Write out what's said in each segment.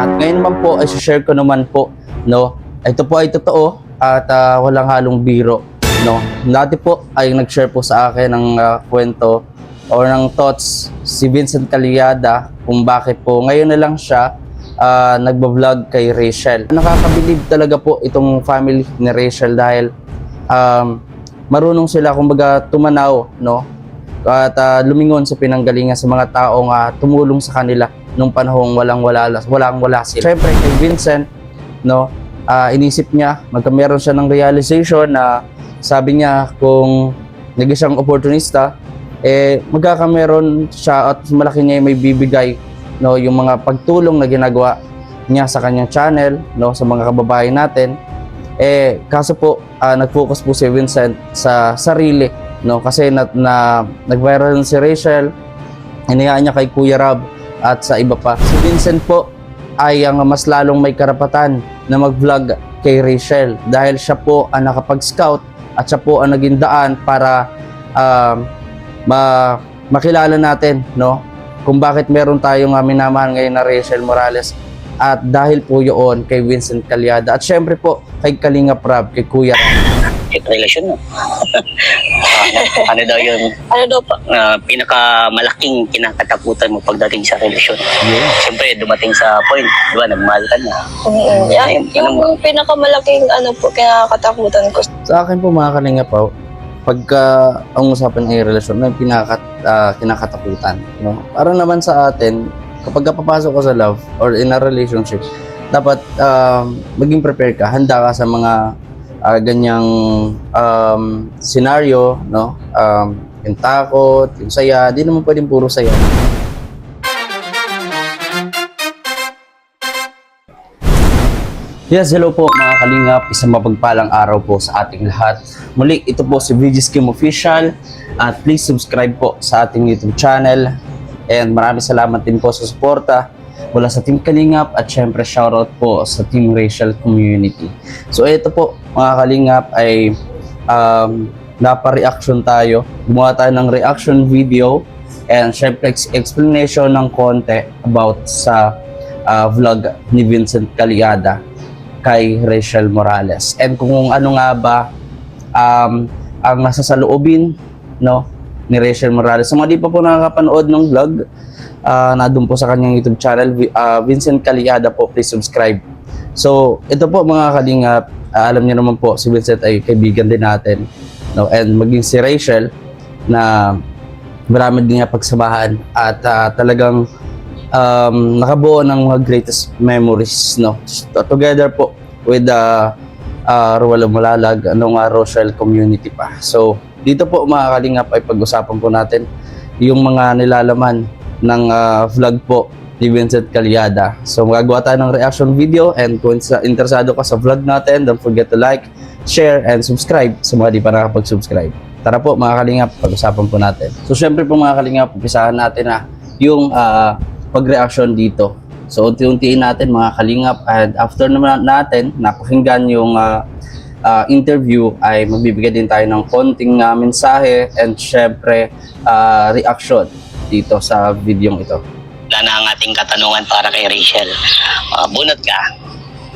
At ngayon naman po, ay share ko naman po, no? Ito po ay totoo at walang halong biro, no? Dati po ay nag-share po sa akin ng kwento or ng thoughts si Vincent Calyada kung bakit po ngayon na lang siya nagbablog kay Rachel. Nakakabilib talaga po itong family ni Rachel dahil marunong sila kumbaga tumanaw, no? At lumingon sa pinanggalingan sa mga taong tumulong sa kanila nung panahong walang-wala sila. Siyempre kay Vincent, no, inisip niya, meron siya ng realization na sabi niya kung naging siyang oportunista, magkakameron siya at malaki niya may bibigay, no, yung mga pagtulong na ginagawa niya sa kanyang channel, no, sa mga kababayan natin. Kaso po nag-focus po si Vincent sa sarili, no, kasi nag-viral si Rachel, hinayaan niya kay Kuya Rob at sa iba pa. Si Vincent po ay ang mas lalong may karapatan na mag-vlog kay Rachel dahil siya po ang nakapag-scout at siya po ang naging daan para makilala natin, no, kung bakit meron tayong minamahal ngayon na Rachel Morales. At dahil po yun kay Vincent Calyada at syempre po kay Kalinga Prab, kay Kuya Rob. Relasyon mo. Ano daw yun? Ano daw po? Pinakamalaking kinakatakutan mo pagdating sa relasyon. Yeah. Siyempre, dumating sa point, di ba, nagmahal ka na. Yung pinakamalaking kinakatakutan ko. Sa akin po mga Kalinga po, pagka ang usapan ay relasyon, may kinakatakutan, no? Para naman sa atin, kapag papasok ka sa love or in a relationship, dapat maging prepare ka, handa ka sa mga ganyang scenario, no? Yung takot, yung saya, di naman pwedeng puro saya. Yes, hello po mga Kalingap, isang mapagpalang araw po sa ating lahat. Muli, ito po si VG Kim Official at please subscribe po sa ating YouTube channel. And maraming salamat din po sa suporta mula sa Team Kalingap at syempre shoutout po sa Team Rachel Community. So ito po mga Kalingap ay napa-reaction tayo. Gumawa tayo ng reaction video and syempre explanation ng konti about sa vlog ni Vincent Calyada kay Rachel Morales. And kung ano nga ba ang nasa saloobin, no, ni Rachel Morales. So mga di pa po nakakapanood ng vlog, nandun po sa kanyang YouTube channel, Vincent Calyada po, please subscribe. So ito po mga Kalingap, alam niyo naman po si Vincent ay kaibigan din natin, no? And maging si Rachel na marami din niya pagsamahan at talagang nakabuo ng mga greatest memories, no, together po with Ruel Malalag, Rochelle Community pa. So dito po mga Kalingap ay pag-usapan po natin yung mga nilalaman ng vlog po ni Vincent Calyada. So magagawa tayo ng reaction video and kung interesado ka sa vlog natin, don't forget to like, share, and subscribe sa mga di pa nakapag-subscribe. Tara po mga Kalingap, pag-usapan po natin. So syempre po mga Kalingap, umpisahan natin yung pag-reaction dito. So unti-untiin natin mga Kalingap and after naman natin napakinggan yung interview ay magbibigay din tayo ng konting mensahe and syempre reaction dito sa video ito. Wala na ang ating katanungan para kay Rachel. Bunot ka.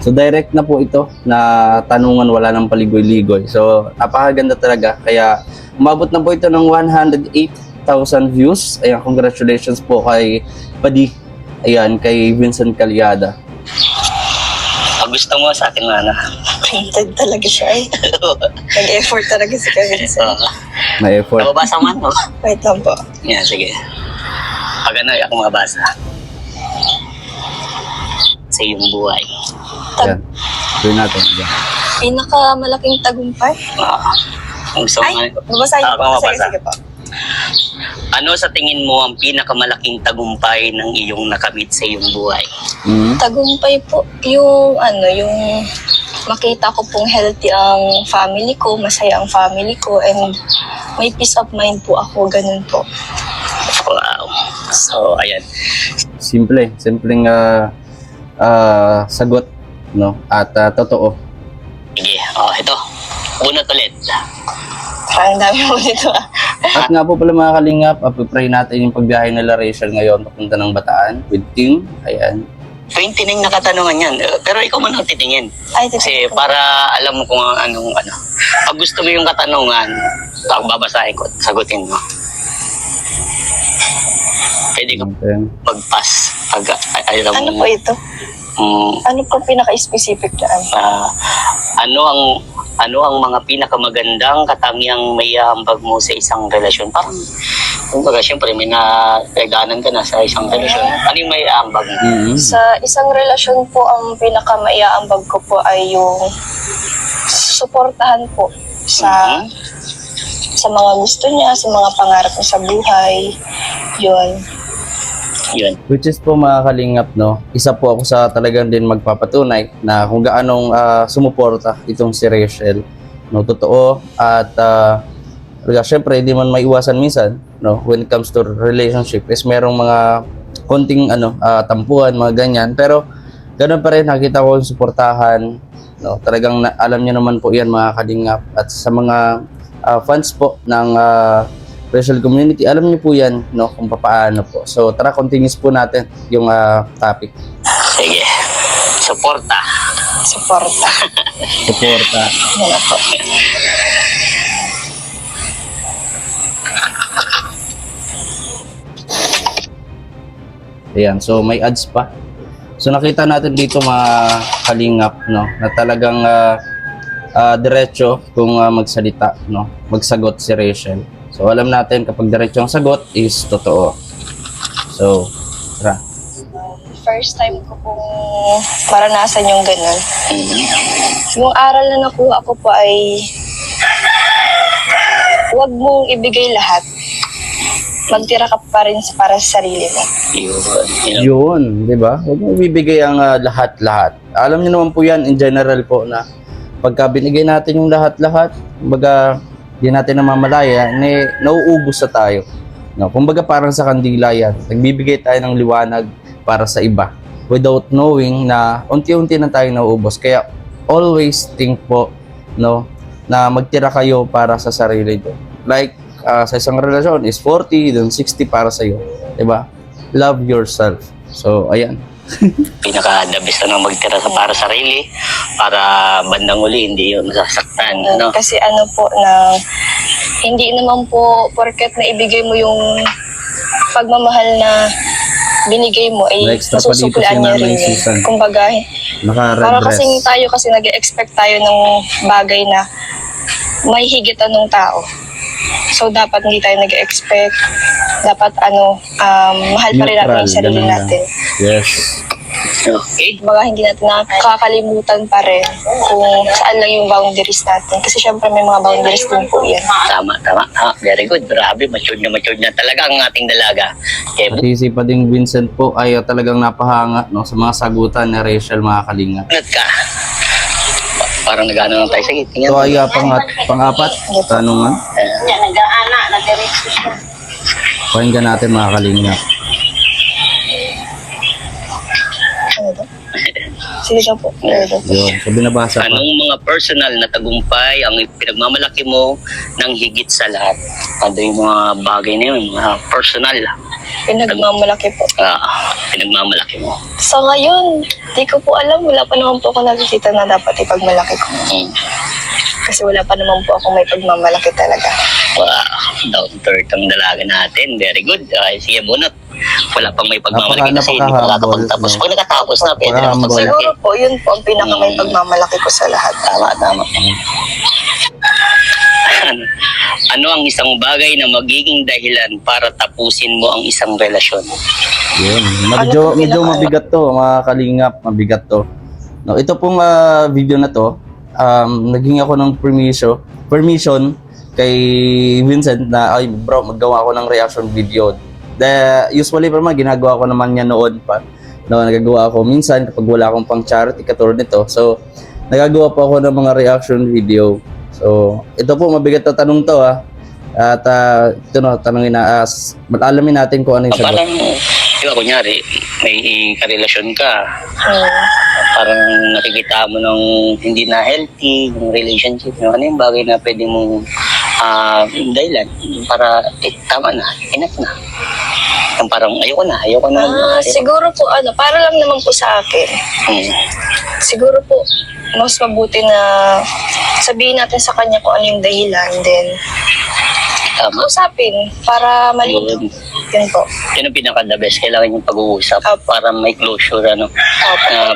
So direct na po ito na tanungan, wala nang paligoy-ligoy. So napakaganda talaga, kaya umabot na po ito ng 108,000 views. Ayan, congratulations po kay Padi. Ayan, kay Vincent Calyada. Pag gusto mo sa akin na. Painted talaga siya eh. Nag-effort talaga si Vincent. May effort. Nababasa man mo. Wait lang po. Yan, sige. Pag ano, ako mabasa. Sa iyong buhay. Ayan, gawin natin. Ayan. Pinakamalaking tagumpay? Kung gusto mo. Ay, babasahin po. Sige po. Ano sa tingin mo ang pinakamalaking tagumpay ng iyong nakamit sa iyong buhay? Tagumpay po, yung makita ko pong healthy ang family ko, masaya ang family ko, and may peace of mind po ako, ganun po. Wow. So, ayan. Simpleng sagot, no? At totoo. Sige, ito. Bunot ulit. Parang dami mo dito At nga po pala mga Kalingap, pray natin yung pagbiyahe nila Rachel ngayon papunta ng Bataan with Team. Ayan. 29 na katanungan yan. Pero ikaw man ang titingin. Ay, Kasi para alam mo kung anong ano. Pag gusto mo yung katanungan, babasahin ko, sagutin mo. Pwede ka Okay. mag-pass. Pag alam Ano mo. po ito? Ano po pinaka-specific na ano? Ano ang mga pinakamagandang katangiang may ambag mo sa isang relasyon? Parang, kumbaga, syempre, may nagdaanan ka na sa isang relasyon. Ano yung may ambag mo? Mhm. Sa isang relasyon po, ang pinaka-maiaambag ko po ay yung suportahan po sa Mhm. sa mga gusto niya, sa mga pangarap niya sa buhay. Yun. Yun. Which is po mga kalingap, no? Isa po ako sa talagang din magpapatunay na kung gaanong sumuporta itong si Rachel. No, totoo. At syempre, hindi man maiwasan minsan, no? When it comes to relationship, is merong mga konting tampuhan, mga ganyan. Pero ganoon pa rin, nakita ko yung suportahan. No? Talagang alam niyo naman po yan mga kalingap. At sa mga fans po ng Rachel community, alam niyo po yan, no, kung paano po. So tara, continuous po natin yung topic. Sige. Suporta. Suporta. Suporta. Yan na po. Ayan, so may ads pa. So nakita natin dito mga kalingap, no, na talagang diretso kung magsalita, no, magsagot si Rachel. So alam natin kapag diretso ang sagot is totoo. So, tara. First time ko pong maranasan yung ganun. Mhm. Yung aral na nakuha ko po ay huwag mong ibigay lahat. Magtira ka pa rin para sa sarili mo. Yun. Yun, di ba? Huwag mo ibibigay ang lahat-lahat. Alam niyo naman po yan in general po na pagka binigay natin yung lahat-lahat, kumbaga di natin namamalaya, nauubos na tayo. No, kumbaga parang sa kandila yan. Nagbibigay tayo ng liwanag para sa iba without knowing na unti-unti na tayo nauubos. Kaya always think po, no, na magtira kayo para sa sarili nyo. Like sa isang relasyon is 40, then 60 para sa iyo, 'di ba? Love yourself. So, ayan. Pinaka-the best magtira sa para sarili para bandang uli hindi yun masasaktan. Ano? Kasi ano po na hindi naman po porket na ibigay mo yung pagmamahal na binigay mo ay Na-extra pa dito masusuklaan si niya Nanay rin yun. Susan. Kumbaga, Naka-red para dress. kasing tayo kasi nag-expect tayo ng bagay na may higitan ng tao. So, dapat hindi tayo nag-expect. Dapat mahal pa rin natin Neutral, yung sarili ganun lang. natin. Yes. Okay. Kumbaga, hindi natin nakakalimutan pa rin kung saan lang yung boundaries natin. Kasi syempre may mga boundaries din po yan. Tama. Very good. Grabe. Matured na talaga ang ating dalaga. Okay. At isipa ding Vincent po ay talagang napahanga, no, sa mga sagutan ni Rachel, mga kalinga. Bunot ka. Parang nag-ano lang tayo. Sige, tingnan. So ay pang-apat, tanungan. Nag-aana. Nag-diretso siya. Pakinggan natin mga kalinga. Ano ba? Sige siya po. Yun, so binabasa pa. Anong mga personal na tagumpay ang pinagmamalaki mo ng higit sa lahat? Ano yung mga bagay na yun? Mga personal. Pinagmamalaki po. Pinagmamalaki mo. Sa ngayon, di ko po alam. Wala pa naman po ako nakikita na dapat ipagmalaki ko. Hmm. Kasi wala pa naman po ako may pagmamalaki talaga. Wow, down to earth ang dalaga natin. Very good. Okay, sige, bunot. Wala pang may pagmamalaki kasi hindi pa nakakapagtapos. Pag nakatapos na, pwede na Napaka-humble. magsalaki. Siguro po, yun po ang pinaka may pagmamalaki ko sa lahat. Tama. Ano ang isang bagay na magiging dahilan para tapusin mo ang isang relasyon? Yun. Ano Medyo po mabigat to, mga kalingap, mabigat to. No, ito pong video na to, naging ako ng permission kay Vincent na, ay bro, maggawa ako ng reaction video. Usually pa naman, ginagawa ko naman niya noon pa. No, nagagawa ako minsan kapag wala akong pang charity katulad nito. So, nagagawa pa ako ng mga reaction video. So, ito po, mabigat na tanong to At ito no, tanongin na, alamin natin kung ano yung sagot. Parang, di ba, kunyari, may karelasyon ka, parang nakikita mo ng hindi na healthy yung relationship. Ano yung bagay na pwede mong dahilan para tama na, enough na. Yung parang ayoko na. Siguro po, para lang naman po sa akin. Hmm. Siguro po, mas mabuti na sabihin natin sa kanya kung ano yung dahilan, then Tama. usapin para malinaw. Yun. Yun po. Yun ang pinaka-the best. Kailangan yung pag-uusap para may closure, ano. Opo.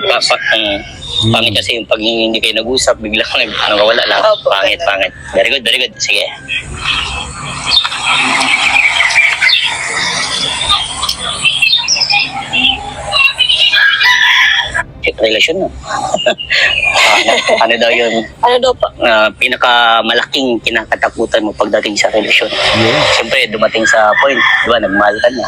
Pangit kasi yung pag hindi kayo nag-usap, biglang nawawala lang. Opo, Pangit. Very good. Sige. Relasyon no? ano daw yun? Ano daw po? Pinakamalaking kinakatakutan mo pagdating sa relasyon. Yeah. Siyempre, dumating sa point, di ba, nagmahal ka na.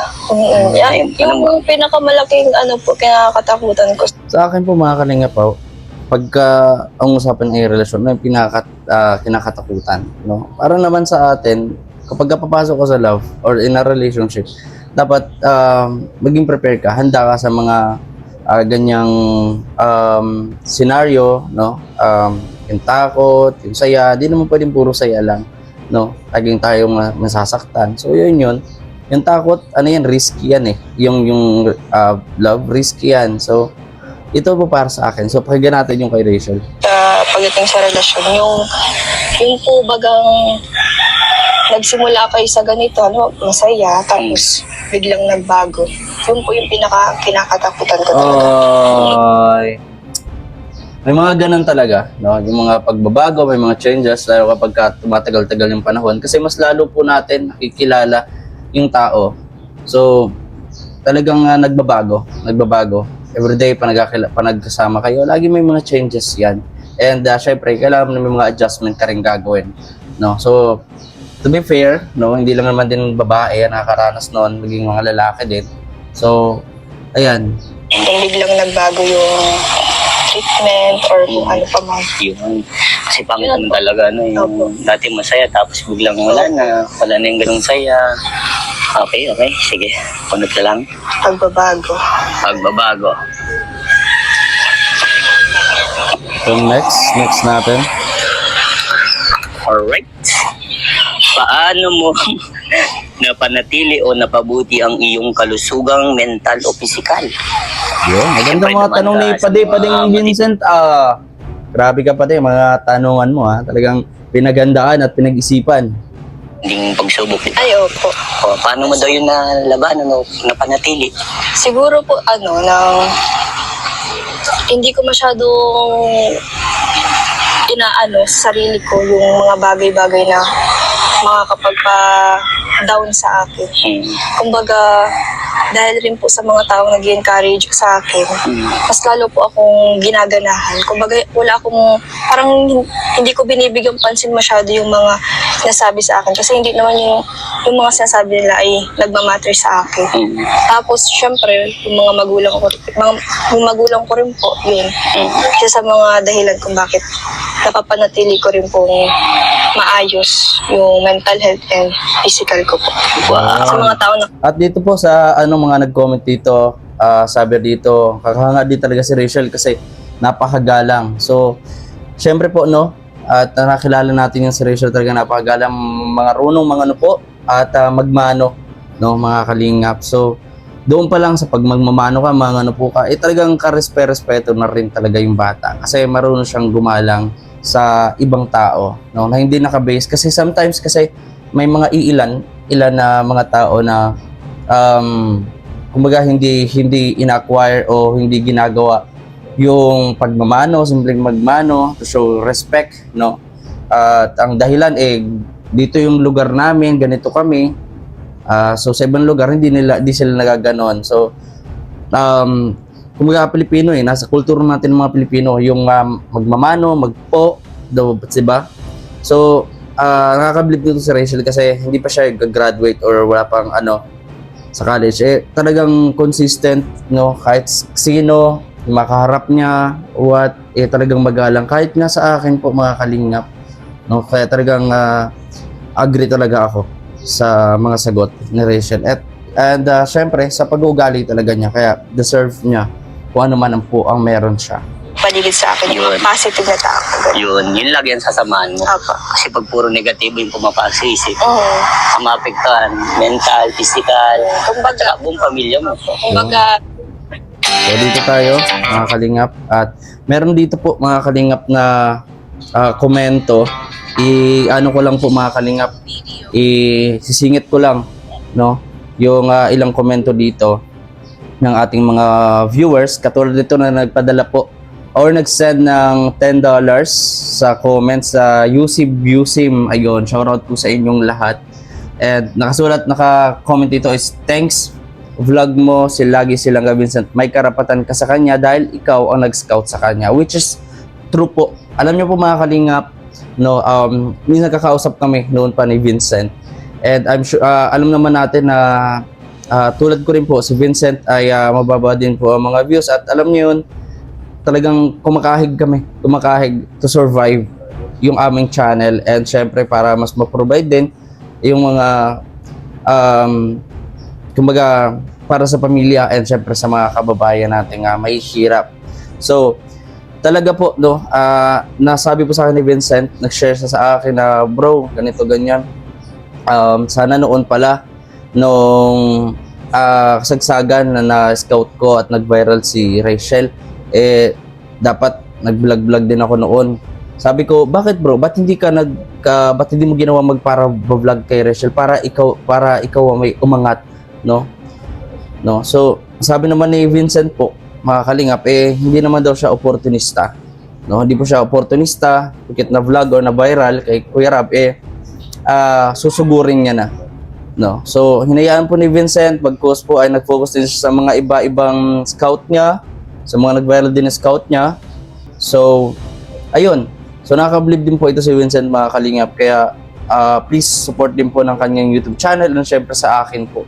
Yung pinakamalaking kinakatakutan ko. Sa akin po mga kalinga po, pagka ang usapan ay relasyon, may kinakatakutan, no? Para naman sa atin, kapag papasok ka sa love or in a relationship, dapat maging prepare ka, handa ka sa mga ganyang scenario, no? Yung takot, yung saya, di naman pwedeng puro saya lang, no? Laging tayong masasaktan. So yun. Yung takot, risky yan eh. Yung love, risky yan. So ito po para sa akin. So pakinggan natin yung kay Rachel. Pagdating sa relasyon, yung po bagang nagsimula kayo sa ganito, masaya, tapos biglang nagbago. Yun po yung kinakatakutan ko talaga. May mga ganun talaga, no? Yung mga pagbabago, may mga changes, lalo kapag tumatagal-tagal yung panahon. Kasi mas lalo po natin nakikilala yung tao. So, talagang nagbabago. Everyday, panagkasama kayo, lagi may mga changes yan. And syempre, kailangan may mga adjustment ka rin gagawin. No? So, to be fair, no, hindi lang naman din babae ang nakakaranas noon, maging mga lalaki din. So, ayan. Kung biglang nagbago yung treatment or kung ano pa man. Yun. Kasi pangit naman talaga, no? Yung dati masaya, tapos biglang wala na yung ganung saya. Okay. Sige. Punot na lang. Pagbabago. So, next natin. Alright. Paano mo napanatili o napabuti ang iyong kalusugang mental o pisikal? Yun, maganda Siyempre mga naman, tanong ni sa Pading mga Vincent. Grabe ka Pading, mga tanungan mo ha. Talagang pinagandaan at pinag-isipan. Hindi pagsubok. Ay, opo. O, paano mo daw yung nalabanan o napanatili? Siguro po, hindi ko masyadong inaano sa sarili ko yung mga bagay-bagay na makakapagpa-down sa akin. Kumbaga, dahil rin po sa mga taong nag-encourage sa akin, mas lalo po akong ginaganahan. Kumbaga, parang hindi ko binibigyang pansin masyado yung mga nasabi sa akin. Kasi hindi naman yung mga sinasabi nila ay nagmamatter sa akin. Tapos, syempre, yung mga magulang ko rin po, yun. Isa sa mga dahilan kung bakit napapanatili ko rin pong maayos yung mental health and physical ko po. Sa mga tao na... At dito po sa mga nag-comment dito, sabi dito, kakahanga din talaga si Rachel kasi napakagalang. So, syempre po, no, at nakilala natin yung si Rachel talaga napakagalang, marunong mga ano po, at magmano, no, mga kalingap. So, doon pa lang sa pag magmamano ka, mga ano po ka, talagang karespeto na rin talaga yung bata. Kasi marunong siyang gumalang sa ibang tao, no, na hindi naka-base. Kasi sometimes kasi may mga ilan na mga tao na kumbaga hindi in-acquire o hindi ginagawa yung pagmamano, simpleng magmano to show respect, no? At ang dahilan dito yung lugar namin, ganito kami. So sa ibang lugar di sila nagaganon. So kumbaga Pilipino nasa kultura natin ng mga Pilipino yung magmamano, magpo, diba? So nakakabilib dito si Rachel kasi hindi pa siya graduate or wala pang sa college, talagang consistent, no, kahit sino makaharap niya, talagang magalang, kahit nga sa akin po mga kalingap, no, kaya talagang agree talaga ako sa mga sagot ni Rachel and syempre sa pag-uugali talaga niya, kaya deserve niya kung ano man po ang meron siya. paligid sa akin, yung mga Yun. positive na tao. Ganun. Yun lagi ang sasamahan mo. Opo. Kasi pag puro negatibo yung pumapasok sa isip, Oo. maapektuhan, mental, physical, Kumbaga, buong pamilya mo. kumbaga, So dito tayo mga kalingap, at meron dito po mga kalingap na komento. Ano ko lang po mga kalingap, sisingit ko lang, no, yung ilang komento dito ng ating mga viewers, katulad dito na nagpadala po or nag-send ng $10 sa comments sa UC Busim. Ayun, shoutout po sa inyong lahat. And naka-comment dito is, thanks vlog mo, lagi silang Vincent, may karapatan ka sa kanya dahil ikaw ang nag-scout sa kanya, which is true po. Alam niyo po mga kalingap, no, may nakakausap kami noon pa ni Vincent, and I'm sure alam naman natin na tulad ko rin po, si Vincent ay mababa din po ang mga views, at alam niyo yun, talagang kumakahig to survive yung aming channel, and syempre para mas ma-provide din yung mga kumbaga para sa pamilya and syempre sa mga kababayan natin may hirap. So talaga po, no, nasabi po sa akin ni Vincent, nag-share siya sa akin na, bro, ganito ganyan, sana noon pala nung kasagsagan na scout ko at nag-viral si Rachel, dapat nag-vlog din ako noon. Sabi ko, bakit bro, ba't hindi mo ginawa magpara-vlog kay Rachel para ikaw may umangat, no? So sabi naman ni Vincent po, mga kalingap, hindi naman daw siya opportunista, no? Hindi po siya opportunista, pikit na vlog or na viral kay Kuya Rab, susugurin niya na, no? So hinayaan po ni Vincent, bagkus po ay nag-focus din siya sa mga iba-ibang scout niya, sa mga nag-viral din na scout niya. So ayun, so nakaka-believe din po ito si Vincent, mga kalingap, kaya please support din po ng kanyang YouTube channel, and syempre sa akin po.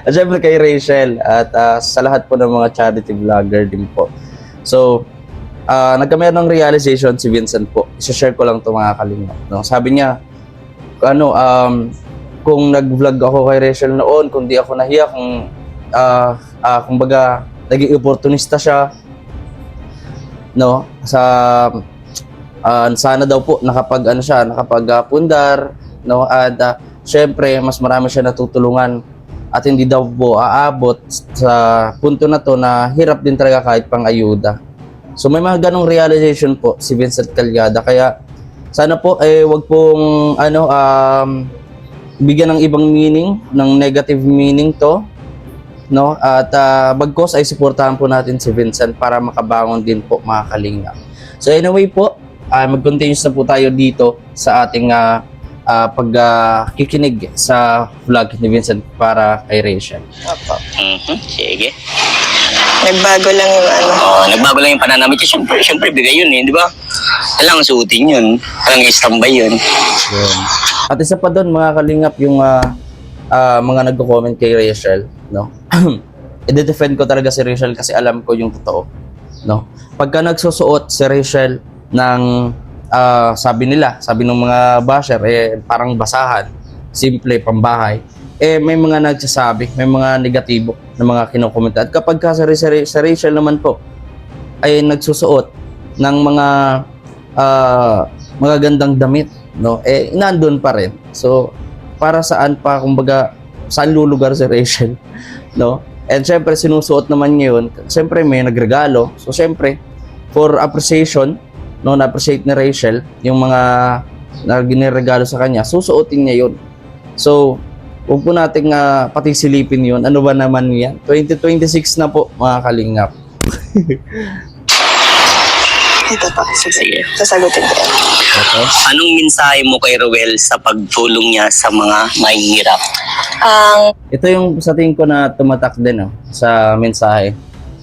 At syempre kay Rachel, at sa lahat po ng mga charity vlogger din po. So, nagkameron ng realization si Vincent po. I-share ko lang ito, mga kalingap, no? Sabi niya, kung nag-vlog ako kay Rachel noon, kung di ako nahiya, kumbaga, naging opportunista siya, no? Sana daw po nakapag-pundar, no, at syempre mas marami siya natutulungan, at hindi daw po aabot sa punto na to na hirap din talaga kahit pang ayuda. So may mga ganong realization po si Vincent Calyada, kaya sana po wag pong bigyan ng ibang meaning, ng negative meaning to, no, at bagkos ay suportahan po natin si Vincent para makabangon din po, mga kalingap. So anyway po, mag-continue na po tayo dito sa ating pagkikinig sa vlog ni Vincent para kay Rachel. opo. Sige. Nagbago lang yung Nagbago lang yung pananamit. Siyempre, bigay yun di ba? Kailangan suotin yun. Kailangan i-standby yun. Yun. At isa pa doon, mga kalingap, yung mga nagko-comment kay Rachel, no? I-defend ko talaga si Rachel kasi alam ko yung totoo, no? Pagka nagsusuot si Rachel ng sabi ng mga basher, parang basahan, simple, pambahay, may mga nagsasabi, may mga negatibo na mga kinukomenta. At kapag ka sa Rachel naman po ay nagsusuot ng mga magagandang damit, no, nandun pa rin. So para saan pa, kumbaga, saan lulugar si Rachel, no? And syempre sinusuot naman niya yun, syempre may nagregalo, so syempre for appreciation, no, na-appreciate ni Rachel yung mga ginregalo sa kanya, susuotin niya yun. So huwag po nating pati silipin yun. Ano ba naman yan? 2026 na po, mga kalingap. Ito pa. Sige. Sasagutin ko yan. Okay. Anong mensahe mo kay Roel sa pagtulong niya sa mga mahihirap? Ito yung sa tingin ko na tumatak din, sa mensahe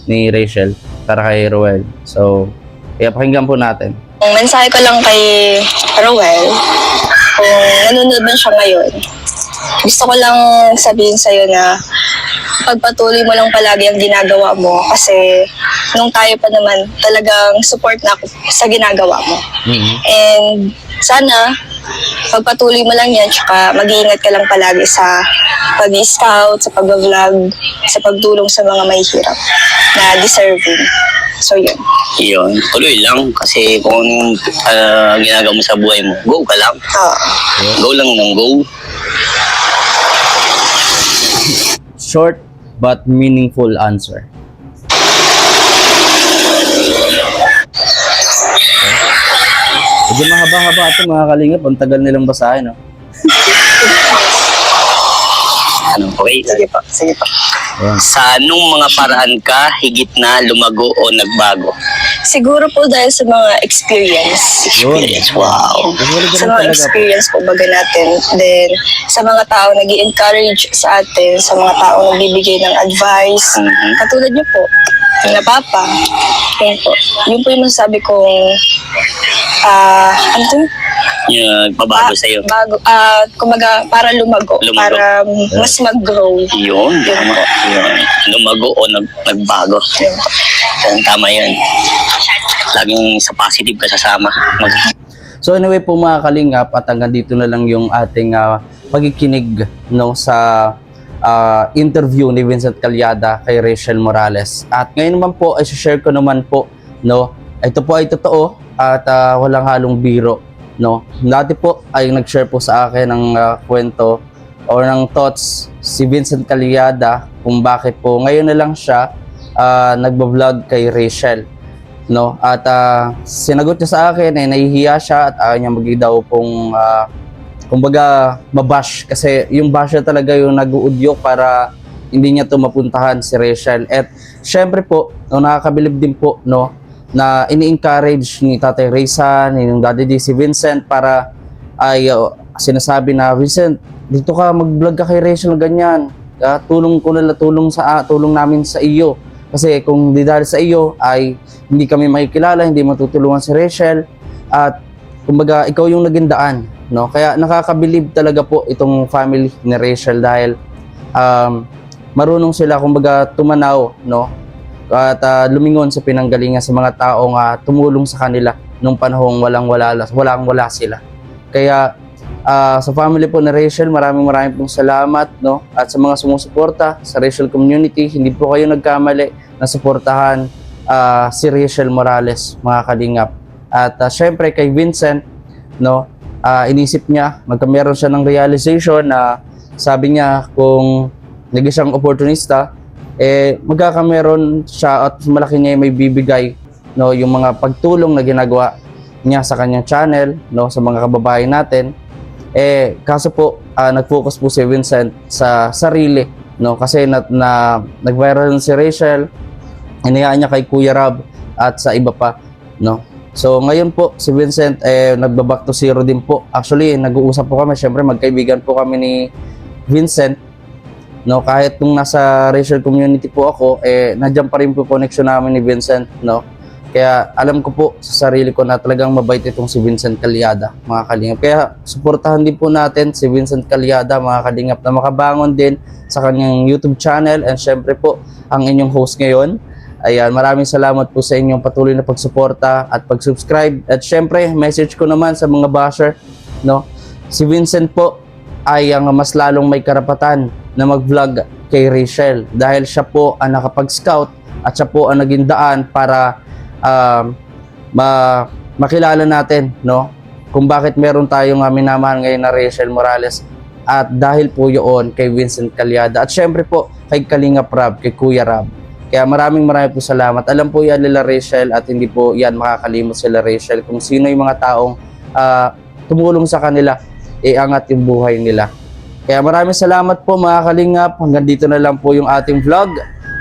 ni Rachel para kay Roel. So pakinggan po natin. Ang mensahe ko lang kay Roel, kung nanonood man siya ngayon, gusto ko lang sabihin sa'yo na pagpatuloy mo lang palagi ang ginagawa mo, kasi nung tayo pa naman, talagang support na ako sa ginagawa mo. And sana pagpatuloy mo lang yan, tsaka mag-iingat ka lang palagi sa pag-scout, sa pag-vlog, sa pagtulong sa mga mahihirap na deserving. So yun. Yun, tuloy lang. Kasi kung anong ginagawa mo sa buhay mo, go ka lang. Go lang ng go. Short but meaningful answer. Medyo mahaba-haba ito mga kalingap. Ang tagal nilang basahin, no? Ano, okay? Sige po, sige po. Ayan. Sa anong mga paraan ka higit na lumago o nagbago? Siguro po dahil sa mga experience. Experience, wow. Sa mga experience po baga natin. Then, sa mga tao nag encourage sa atin, sa mga tao nagbibigay ng advice. Mhm. Katulad niyo po, na Papa. Yun po. Yun po yung masasabi kong, ano to? Yung babago sa'yo. Bago, kumbaga, para lumago, Lumago. para mas mag-grow. Yun, tama. Yun. Lumago o nagbago. Yun po. Yan, tama yun. Laging sa positive ka sasama. So anyway po mga kalingap, at hanggang dito na lang yung ating pagkikinig, no, sa interview ni Vincent Calyada kay Rachel Morales. At ngayon naman po ay share ko naman po, no, ito po ay totoo at walang halong biro, no. Dati po ay nag-share po sa akin ng kwento or ng thoughts si Vincent Calyada kung bakit po ngayon na lang siya nagba-vlog kay Rachel, no. At sinagot niya sa akin ay nahihiya siya at ayaw niya daw pong kumbaga mabash, kasi yung basher talaga yung nag-uudyok para hindi niya to mapuntahan si Rachel. At syempre po, no, nakakabilib din po, no, na ini-encourage ni Tatay Raysan, ni Daddy D si Vincent para ay sinasabi na, Vincent, dito ka mag-vlog ka kay Rachel ganyan. Tulong namin sa iyo. Kasi kung di dahil sa iyo ay hindi kami makikilala, hindi matutulungan si Rachel, at kumbaga ikaw yung naging daan, no? Kaya nakakabilib talaga po itong family ni Rachel dahil marunong sila kumbaga tumanaw, no? At lumingon sa pinanggalingan sa mga taong tumulong sa kanila nung panahong walang-wala sila. Kaya sa family po ni Rachel, maraming pong salamat, no? At sa mga sumusuporta sa Rachel community, hindi po kayo nagkamali na suportahan si Rachel Morales, mga kalingap. At syempre kay Vincent, no, inisip niya, meron siya ng realization na sabi niya kung naging siyang oportunista, magkakameron siya at malaki niya may bibigay, no, yung mga pagtulong na ginagawa niya sa kanyang channel, no, sa mga kababayan natin. Kaso po nag-focus po si Vincent sa sarili, no, kasi nag-viral si Rachel, inayaan niya kay Kuya Rab at sa iba pa, no. So ngayon po si Vincent nagba-back to zero din po. Actually nag-uusap po kami, syempre magkaibigan po kami ni Vincent, no, kahit nung nasa Rachel community po ako, nandiyan pa rin po connection namin ni Vincent, no. Kaya alam ko po sa sarili ko na talagang mabait itong si Vincent Calyada, mga kalingap. Kaya suportahan din po natin si Vincent Calyada, mga kalingap, na makabangon din sa kanyang YouTube channel. And syempre po ang inyong host ngayon. Ayan, maraming salamat po sa inyong patuloy na pagsuporta at pag-subscribe. At syempre, message ko naman sa mga basher, no, si Vincent po ay ang mas lalong may karapatan na mag-vlog kay Rachel dahil siya po ang nakapag-scout at siya po ang naging daan para makilala natin, no, kung bakit meron tayong minamahal ngayon na Rachel Morales. At dahil po yun kay Vincent Calyada at syempre po kay Kalingap Rab, kay Kuya Rab. Kaya maraming po salamat. Alam po yan nila Rachel at hindi po yan makakalimot sila Rachel kung sino yung mga taong tumulong sa kanila, angat yung buhay nila. Kaya maraming salamat po mga kalingap. Hanggang dito na lang po yung ating vlog.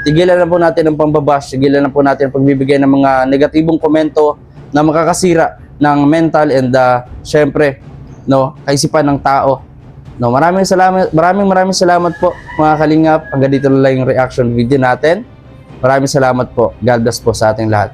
Tigilan na po natin ang pambabash, tigilan na po natin ang pagbibigay ng mga negatibong komento na makakasira ng mental and syempre, no, kaisipan ng tao. No, maraming salamat po mga kalingap. Hanggang dito na lang yung reaction video natin. Maraming salamat po. God bless po sa ating lahat.